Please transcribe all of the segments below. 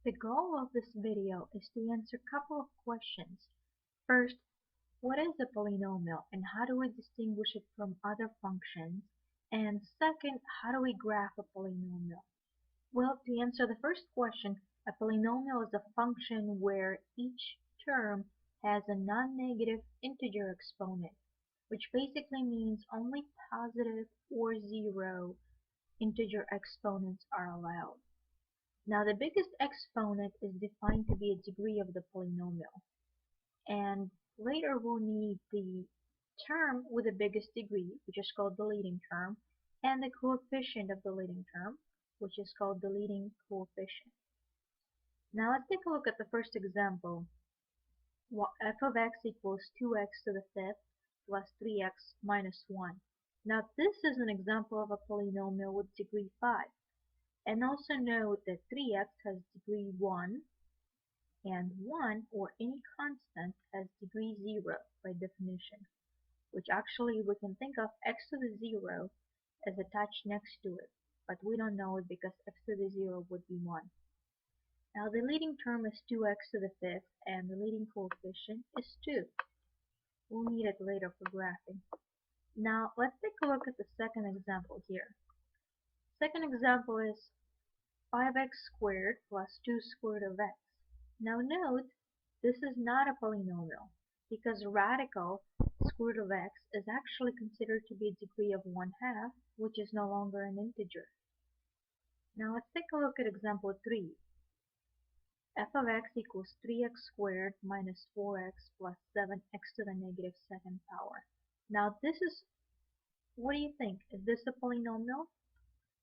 The goal of this video is to answer a couple of questions. First, what is a polynomial and how do we distinguish it from other functions? And second, how do we graph a polynomial? Well, to answer the first question, a polynomial is a function where each term has a non-negative integer exponent, which basically means only positive or zero integer exponents are allowed. Now the biggest exponent is defined to be a degree of the polynomial, and later we'll need the term with the biggest degree, which is called the leading term, and the coefficient of the leading term, which is called the leading coefficient. Now let's take a look at the first example. F of x equals 2x to the fifth plus 3x minus 1. Now this is an example of a polynomial with degree 5. And also note that 3x has degree 1 and 1 or any constant has degree 0 by definition, which actually we can think of x to the 0 as attached next to it, but we don't know it because x to the 0 would be 1. Now the leading term is 2x to the fifth and the leading coefficient is 2. We'll need it later for graphing. Now let's take a look at the second example here. Second example is 5x squared plus 2 squared of x. Now note, this is not a polynomial because radical square root of x is actually considered to be a degree of 1/2, which is no longer an integer. Now let's take a look at example 3. F of x equals 3x squared minus 4x plus 7x to the negative second power. Now this is, what do you think? Is this a polynomial?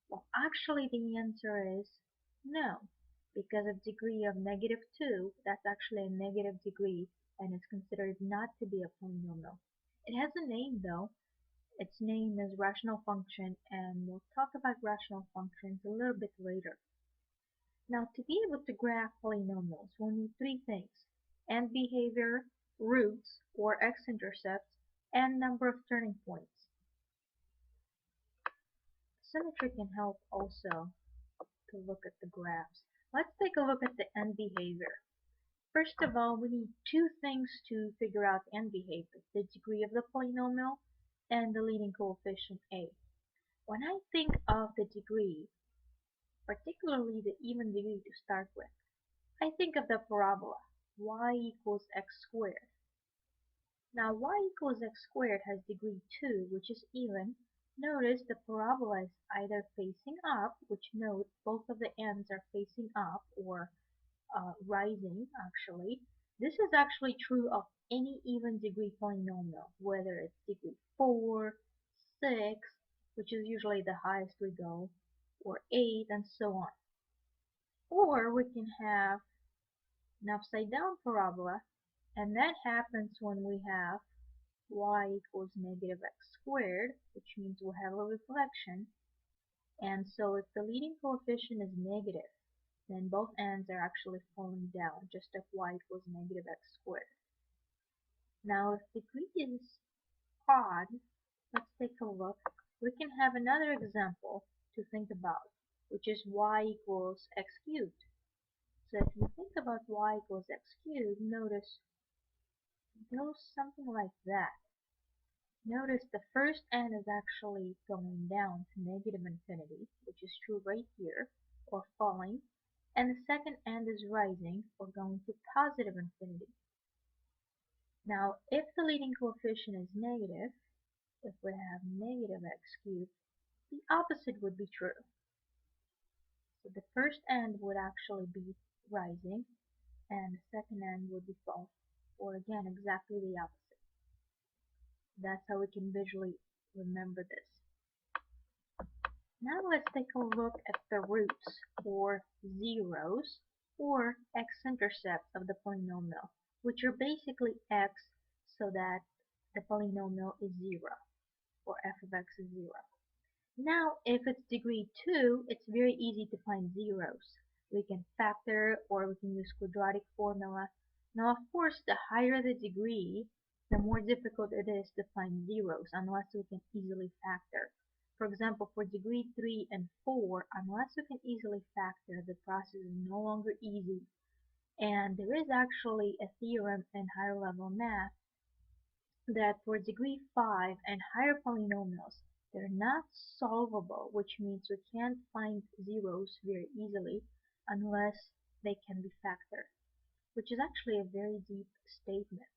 Well, actually the answer is no, because of degree of -2, that's actually a negative degree and it's considered not to be a polynomial. It has a name though. Its name is rational function, and we'll talk about rational functions a little bit later. Now to be able to graph polynomials, we'll need three things: end behavior, roots or x-intercepts, and number of turning points. Symmetry can help also to look at the graphs. Let's take a look at the end behavior. First of all, we need two things to figure out end behavior: the degree of the polynomial and the leading coefficient a. When I think of the degree, particularly the even degree to start with, I think of the parabola y equals x squared. Now y equals x squared has degree 2, which is even. Notice the parabola is either facing up, which note both of the ends are facing up or rising actually. This is actually true of any even degree polynomial, whether it's degree 4, 6, which is usually the highest we go, or 8, and so on. Or we can have an upside down parabola, and that happens when we have y equals negative x squared, which means we'll have a reflection. And so if the leading coefficient is negative, then both ends are actually falling down, just like y equals negative x squared. Now if degree is odd, let's take a look. We can have another example to think about, which is y equals x cubed. So if you think about y equals x cubed, notice it goes something like that. Notice the first end is actually going down to negative infinity, which is true right here, or falling, and the second end is rising, or going to positive infinity. Now, if the leading coefficient is negative, if we have negative x cubed, the opposite would be true. So the first end would actually be rising, and the second end would be falling, or again, exactly the opposite. That's how we can visually remember this. Now let's take a look at the roots, or zeros, or x-intercepts of the polynomial, which are basically x so that the polynomial is 0, or f of x is 0. Now if it's degree 2, it's very easy to find zeros. We can factor or we can use quadratic formula. Now of course the higher the degree, the more difficult it is to find zeros unless we can easily factor. For example, for degree 3 and 4, unless you can easily factor, the process is no longer easy. And there is actually a theorem in higher level math that for degree 5 and higher polynomials, they're not solvable, which means we can't find zeros very easily unless they can be factored, which is actually a very deep statement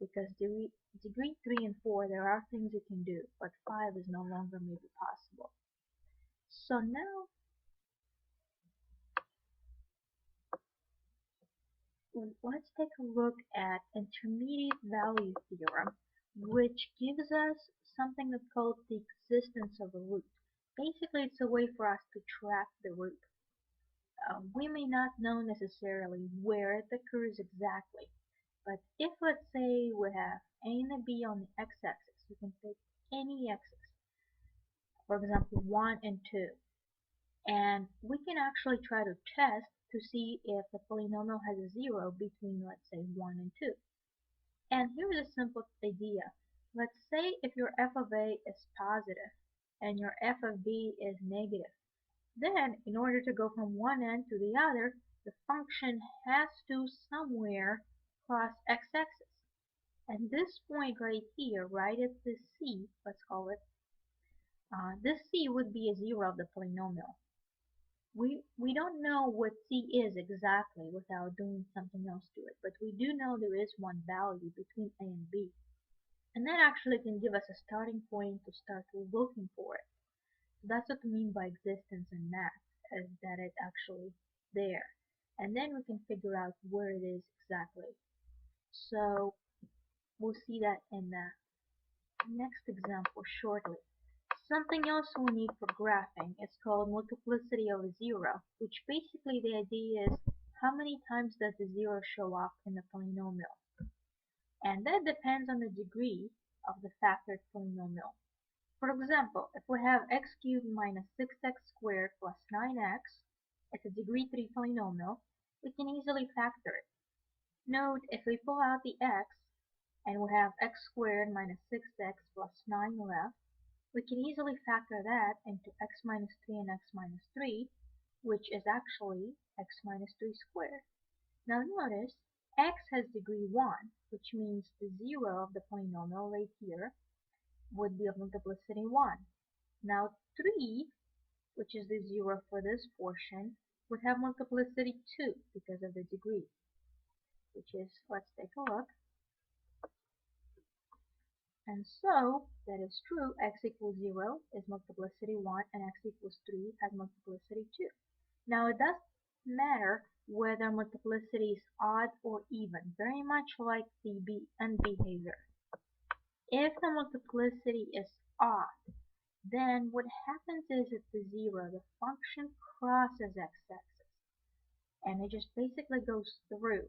because degree 3 and 4, there are things you can do, but 5 is no longer maybe possible. So now let's take a look at intermediate value theorem, which gives us something that's called the existence of a root. Basically, it's a way for us to track the root. We may not know necessarily where it occurs exactly, but if let's say we have a and a b on the x-axis, we can take any axis, for example 1 and 2, and we can actually try to test to see if the polynomial has a zero between let's say 1 and 2. And here's a simple idea. Let's say if your f of a is positive and your f of b is negative. Then, in order to go from one end to the other, the function has to somewhere cross x-axis. And this point right here, right at this c, let's call it, this c would be a zero of the polynomial. We don't know what c is exactly without doing something else to it, but we do know there is one value between a and b. And that actually can give us a starting point to start looking for it. So that's what we mean by existence in math, is that it's actually there. And then we can figure out where it is exactly. So we'll see that in the next example shortly. Something else we need for graphing is called multiplicity of a zero, which basically the idea is how many times does the zero show up in the polynomial. And that depends on the degree of the factored polynomial. For example, if we have x cubed minus 6x squared plus 9x, it's a degree 3 polynomial, we can easily factor it. Note, if we pull out the x, and we have x squared minus 6x plus 9 left, we can easily factor that into x minus 3 and x minus 3, which is actually x minus 3 squared. Now notice, x has degree 1, which means the 0 of the polynomial right here would be of multiplicity 1. Now 3, which is the 0 for this portion, would have multiplicity 2 because of the degree, which is, let's take a look. And so, that is true, x equals 0 is multiplicity 1 and x equals 3 has multiplicity 2. Now it doesn't matter whether multiplicity is odd or even, very much like the end behavior. If the multiplicity is odd, then what happens is at the 0, the function crosses x-axis, and it just basically goes through.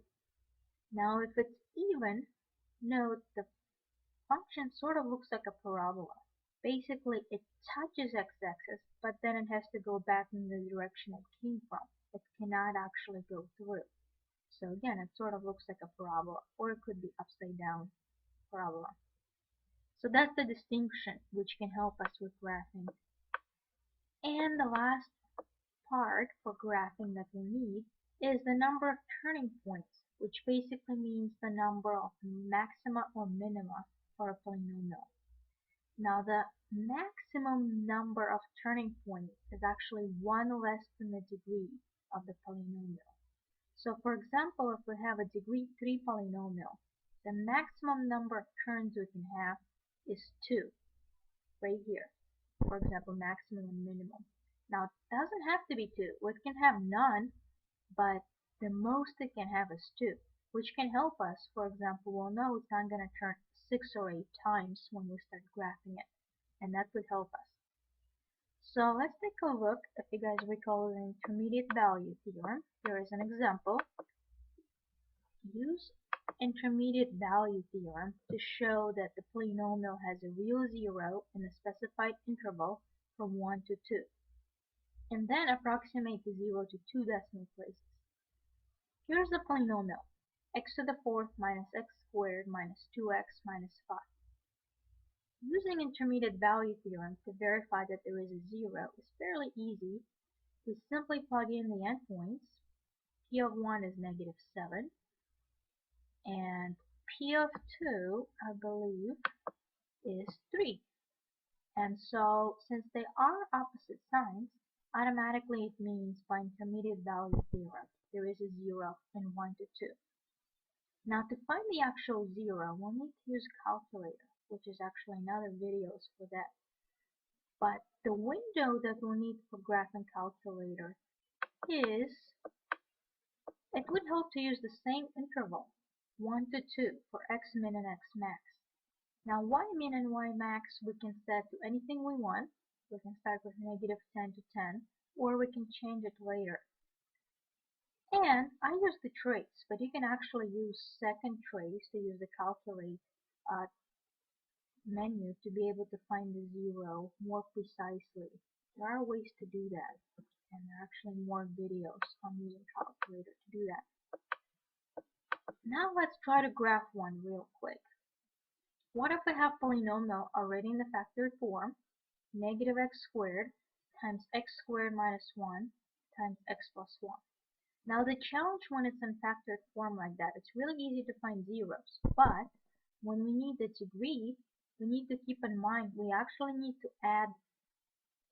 Now if it's even, note the function sort of looks like a parabola. Basically, it touches x-axis, but then it has to go back in the direction it came from. It cannot actually go through. So again, it sort of looks like a parabola, or it could be upside down parabola. So that's the distinction which can help us with graphing. And the last part for graphing that we need is the number of turning points, which basically means the number of maxima or minima for a polynomial. Now the maximum number of turning points is actually one less than the degree of the polynomial. So for example, if we have a degree 3 polynomial, the maximum number of turns we can have is 2, right here. For example, maximum and minimum. Now it doesn't have to be 2, it can have none, but the most it can have is 2, which can help us. For example, we'll know it's not going to turn 6 or 8 times when we start graphing it, and that would help us. So let's take a look. If you guys recall the intermediate value theorem, here is an example. Use intermediate value theorem to show that the polynomial has a real 0 in a specified interval from 1 to 2, and then approximate the 0 to 2 decimal places. Here's the polynomial, x to the 4th minus x squared minus 2x minus 5. Using intermediate value theorem to verify that there is a zero is fairly easy. We simply plug in the endpoints. P of 1 is -7, and P of 2, I believe, is 3. And so, since they are opposite signs, automatically it means by intermediate value theorem, there is a zero in 1 to 2. Now to find the actual zero, we'll need to use calculator, which is actually another videos for that. But the window that we'll need for graphing calculator is, it would help to use the same interval, 1 to 2, for x min and x max. Now y min and y max we can set to anything we want. We can start with -10 to 10, or we can change it later. And I use the trace, but you can actually use second trace to use the calculate menu to be able to find the zero more precisely. There are ways to do that, and there are actually more videos on using calculator to do that. Now let's try to graph one real quick. What if I have polynomial already in the factored form, -x² times x² minus 1 times x plus 1. Now the challenge when it's in factored form like that, it's really easy to find zeros, but when we need the degree, we need to keep in mind we actually need to add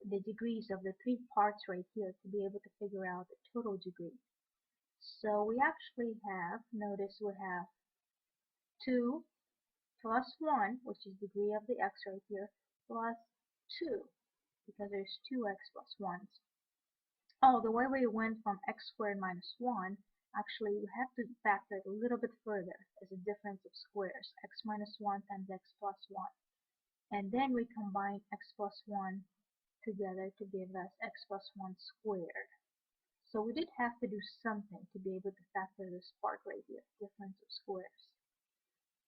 the degrees of the three parts right here to be able to figure out the total degree. So we actually have, notice we have 2 plus 1, which is degree of the x right here, plus 2, because there's 2x plus 1s. Oh, the way we went from x² minus 1, actually we have to factor it a little bit further as a difference of squares, x minus 1 times x plus 1. And then we combine x plus 1 together to give us x plus 1 squared. So we did have to do something to be able to factor this part right here, difference of squares.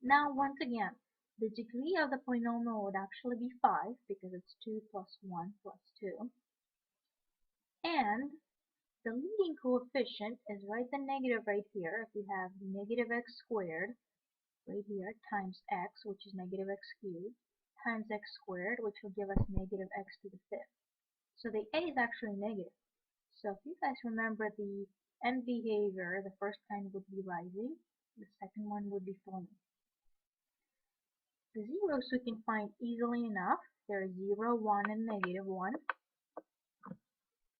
Now once again, the degree of the polynomial would actually be 5 because it's 2 plus 1 plus 2. And the leading coefficient is the negative right here. If you have -x² right here times x, which is -x³, times x², which will give us -x to the 5th. So the a is actually negative. So if you guys remember the end behavior, the first kind would be rising, the second one would be falling. The zeros we can find easily enough. There are 0, 1, and -1.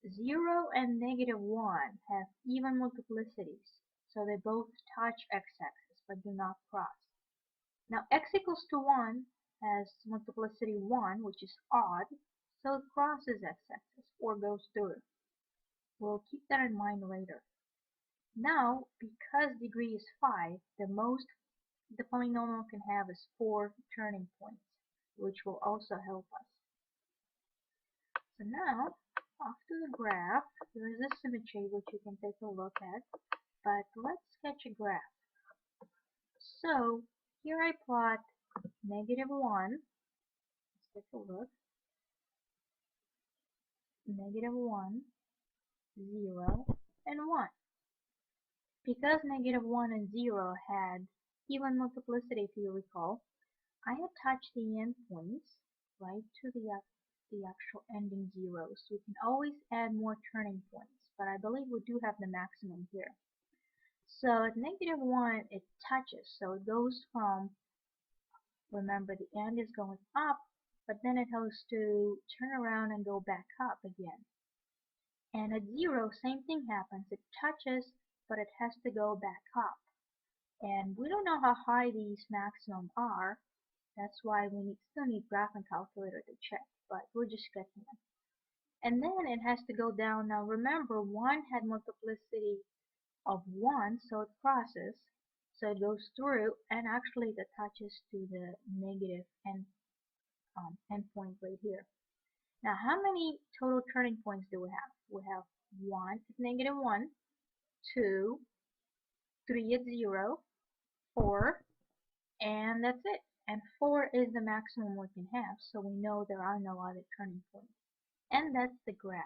0 and -1 have even multiplicities, so they both touch x-axis but do not cross. Now x equals to 1 has multiplicity 1, which is odd, so it crosses x-axis or goes through. We'll keep that in mind later. Now, because degree is 5, the most the polynomial can have is 4 turning points, which will also help us. So now, after the graph, there is a symmetry which you can take a look at, but let's sketch a graph. So, here I plot -1, let's take a look, -1, 0, and 1. Because -1 and 0 had even multiplicity, if you recall, I attached the endpoints right to the actual ending zeros. We can always add more turning points, but I believe we do have the maximum here. So at -1 it touches, so it goes from, remember the end is going up, but then it has to turn around and go back up again. And at 0, same thing happens. It touches, but it has to go back up. And we don't know how high these maximum are. That's why we still need graphing calculator to check, but we're just sketching them. And then it has to go down. Now remember, 1 had multiplicity of 1, so it crosses, so it goes through, and actually it attaches to the negative endpoint right here. Now how many total turning points do we have? We have 1 at -1, 2, 3 at 0, 4, and that's it. And 4 is the maximum we can have, so we know there are no other turning points. And that's the graph.